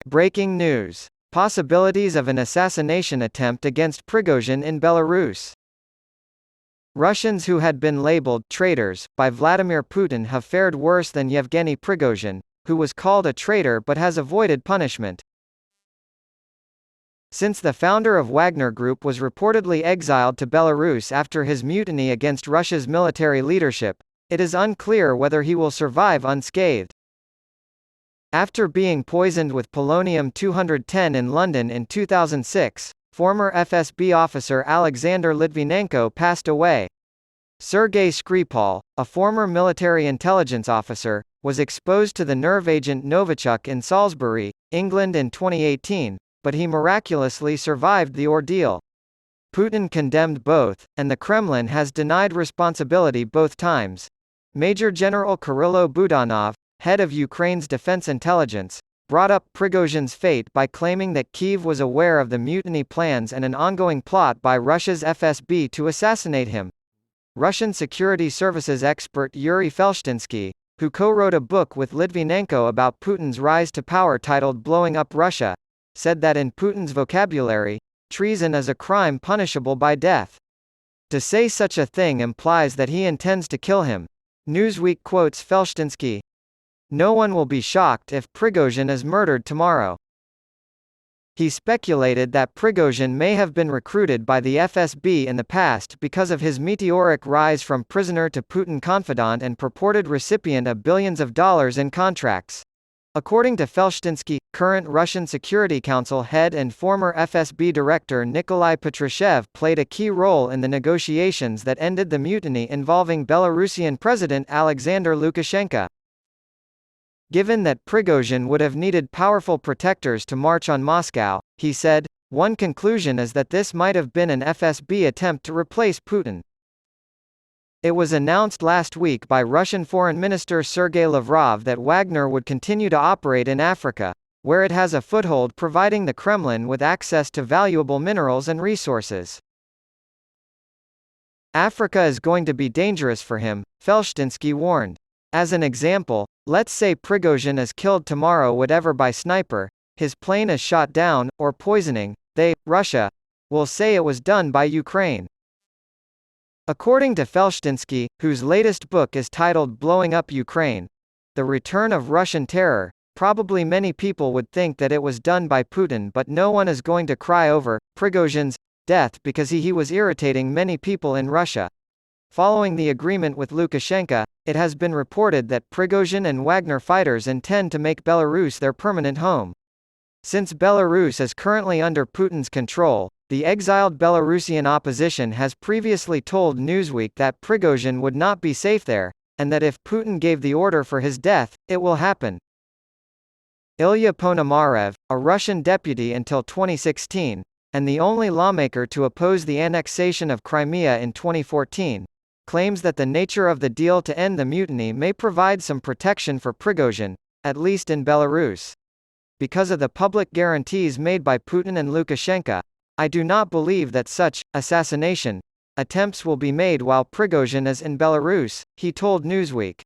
Breaking news. Possibilities of an assassination attempt against Prigozhin in Belarus. Russians who had been labeled traitors by Vladimir Putin have fared worse than Yevgeny Prigozhin, who was called a traitor but has avoided punishment. Since the founder of Wagner Group was reportedly exiled to Belarus after his mutiny against Russia's military leadership, it is unclear whether he will survive unscathed. After being poisoned with polonium-210 in London in 2006, former FSB officer Alexander Litvinenko passed away. Sergei Skripal, a former military intelligence officer, was exposed to the nerve agent Novichok in Salisbury, England in 2018, but he miraculously survived the ordeal. Putin condemned both, and the Kremlin has denied responsibility both times. Major General Kyrylo Budanov, head of Ukraine's defense intelligence, brought up Prigozhin's fate by claiming that Kyiv was aware of the mutiny plans and an ongoing plot by Russia's FSB to assassinate him. Russian security services expert Yuri Felshtinsky, who co-wrote a book with Litvinenko about Putin's rise to power titled Blowing Up Russia, said that in Putin's vocabulary, treason is a crime punishable by death. To say such a thing implies that he intends to kill him. Newsweek quotes Felshtinsky. No one will be shocked if Prigozhin is murdered tomorrow. He speculated that Prigozhin may have been recruited by the FSB in the past because of his meteoric rise from prisoner to Putin confidant and purported recipient of billions of dollars in contracts. According to Felshtinsky, current Russian Security Council head and former FSB director Nikolai Patrushev played a key role in the negotiations that ended the mutiny involving Belarusian President Alexander Lukashenko. Given that Prigozhin would have needed powerful protectors to march on Moscow, he said, one conclusion is that this might have been an FSB attempt to replace Putin. It was announced last week by Russian Foreign Minister Sergei Lavrov that Wagner would continue to operate in Africa, where it has a foothold, providing the Kremlin with access to valuable minerals and resources. Africa is going to be dangerous for him, Felshtinsky warned. As an example, let's say Prigozhin is killed tomorrow, whatever by sniper, his plane is shot down, or poisoning, they, Russia, will say it was done by Ukraine. According to Felshtinsky, whose latest book is titled Blowing Up Ukraine, The Return of Russian Terror, probably many people would think that it was done by Putin, but no one is going to cry over Prigozhin's death because he was irritating many people in Russia. Following the agreement with Lukashenko, it has been reported that Prigozhin and Wagner fighters intend to make Belarus their permanent home. Since Belarus is currently under Putin's control, the exiled Belarusian opposition has previously told Newsweek that Prigozhin would not be safe there, and that if Putin gave the order for his death, it will happen. Ilya Ponomarev, a Russian deputy until 2016, and the only lawmaker to oppose the annexation of Crimea in 2014, claims that the nature of the deal to end the mutiny may provide some protection for Prigozhin, at least in Belarus. Because of the public guarantees made by Putin and Lukashenko, I do not believe that such assassination attempts will be made while Prigozhin is in Belarus, he told Newsweek.